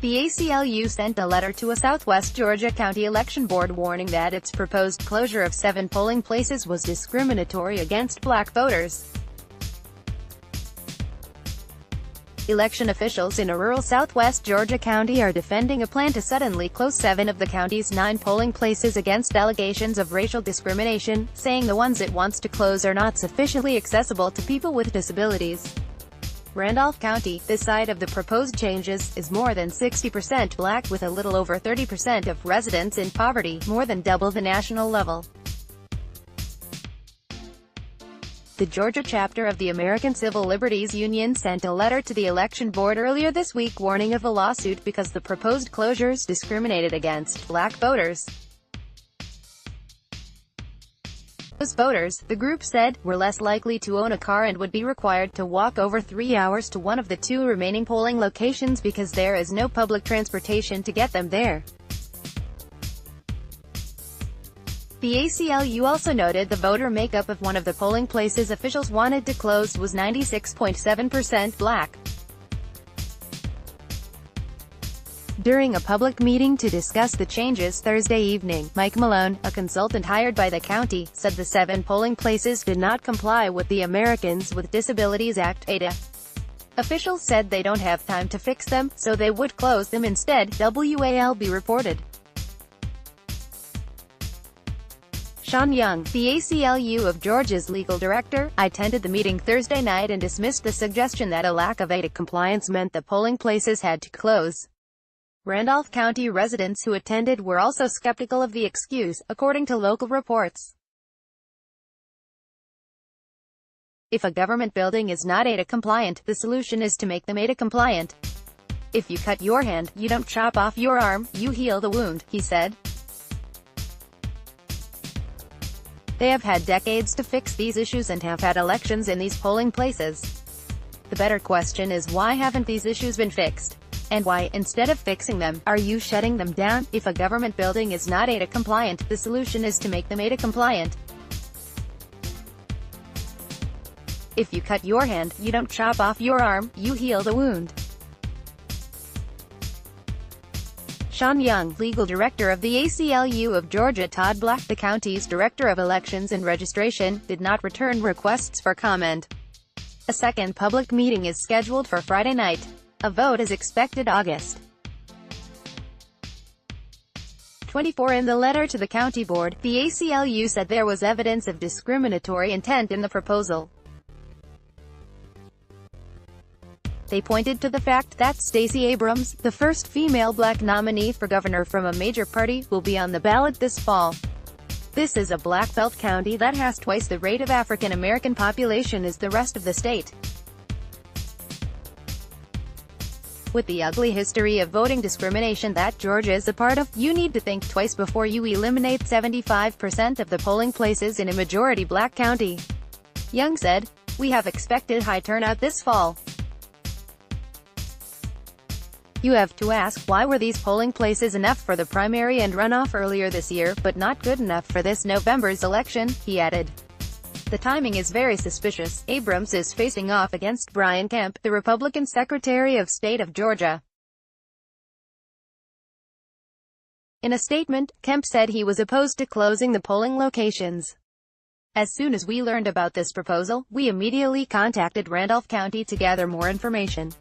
The ACLU sent a letter to a Southwest Georgia County Election Board warning that its proposed closure of 7 polling places was discriminatory against black voters. Election officials in a rural Southwest Georgia county are defending a plan to suddenly close 7 of the county's 9 polling places against allegations of racial discrimination, saying the ones it wants to close are not sufficiently accessible to people with disabilities. Randolph County, this side of the proposed changes, is more than 60% black with a little over 30% of residents in poverty, more than double the national level. The Georgia chapter of the American Civil Liberties Union sent a letter to the election board earlier this week warning of a lawsuit because the proposed closures discriminated against black voters. Those voters, the group said, were less likely to own a car and would be required to walk over 3 hours to one of the 2 remaining polling locations because there is no public transportation to get them there. The ACLU also noted the voter makeup of one of the polling places officials wanted to close was 96.7% black. During a public meeting to discuss the changes Thursday evening, Mike Malone, a consultant hired by the county, said the 7 polling places did not comply with the Americans with Disabilities Act (ADA). Officials said they don't have time to fix them, so they would close them instead, WALB reported. Sean Young, the ACLU of Georgia's legal director, attended the meeting Thursday night and dismissed the suggestion that a lack of ADA compliance meant the polling places had to close. Randolph County residents who attended were also skeptical of the excuse, according to local reports. If a government building is not ADA compliant, the solution is to make them ADA compliant. If you cut your hand, you don't chop off your arm, you heal the wound, he said. They have had decades to fix these issues and have had elections in these polling places. The better question is why haven't these issues been fixed? And why, instead of fixing them, are you shutting them down? If a government building is not ADA compliant, the solution is to make them ADA compliant. If you cut your hand, you don't chop off your arm, you heal the wound. Sean Young, legal director of the ACLU of Georgia. Todd Black, the county's director of elections and registration, did not return requests for comment. A second public meeting is scheduled for Friday night. A vote is expected August 24. In the letter to the county board, the ACLU said there was evidence of discriminatory intent in the proposal. They pointed to the fact that Stacey Abrams, the first female black nominee for governor from a major party, will be on the ballot this fall. This is a black belt county that has twice the rate of African American population as the rest of the state. With the ugly history of voting discrimination that Georgia is a part of, you need to think twice before you eliminate 75% of the polling places in a majority black county. Young said, "We have expected high turnout this fall. You have to ask, why were these polling places enough for the primary and runoff earlier this year, but not good enough for this November's election?" he added. The timing is very suspicious. Abrams is facing off against Brian Kemp, the Republican Secretary of State of Georgia. In a statement, Kemp said he was opposed to closing the polling locations. "As soon as we learned about this proposal, we immediately contacted Randolph County to gather more information.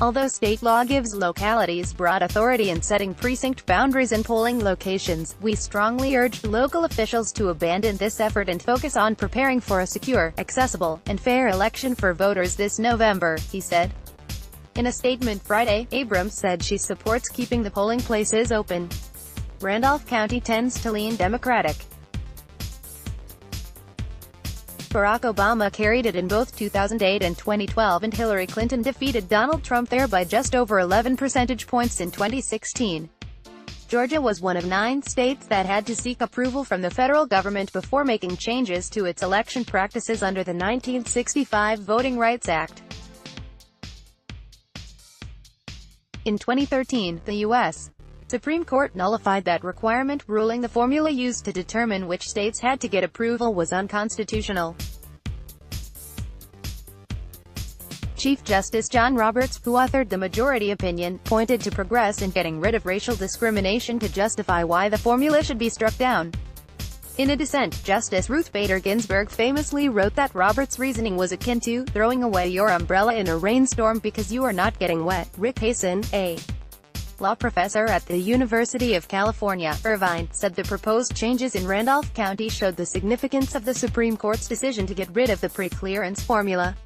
Although state law gives localities broad authority in setting precinct boundaries and polling locations, we strongly urge local officials to abandon this effort and focus on preparing for a secure, accessible, and fair election for voters this November," he said. In a statement Friday, Abrams said she supports keeping the polling places open. Randolph County tends to lean Democratic. Barack Obama carried it in both 2008 and 2012, and Hillary Clinton defeated Donald Trump there by just over 11 percentage points in 2016. Georgia was one of 9 states that had to seek approval from the federal government before making changes to its election practices under the 1965 Voting Rights Act. In 2013, the U.S. Supreme Court nullified that requirement, ruling the formula used to determine which states had to get approval was unconstitutional. Chief Justice John Roberts, who authored the majority opinion, pointed to progress in getting rid of racial discrimination to justify why the formula should be struck down. In a dissent, Justice Ruth Bader Ginsburg famously wrote that Roberts' reasoning was akin to throwing away your umbrella in a rainstorm because you are not getting wet. Rick Hasen, a law professor at the University of California, Irvine, said the proposed changes in Randolph County showed the significance of the Supreme Court's decision to get rid of the pre-clearance formula.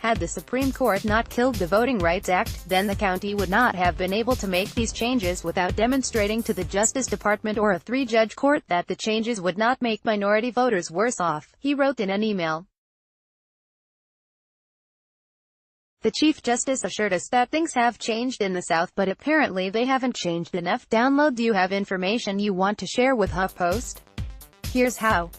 Had the Supreme Court not killed the Voting Rights Act, then the county would not have been able to make these changes without demonstrating to the Justice Department or a three-judge court that the changes would not make minority voters worse off, he wrote in an email. The Chief Justice assured us that things have changed in the South, but apparently they haven't changed enough. Download. Do you have information you want to share with HuffPost? Here's how.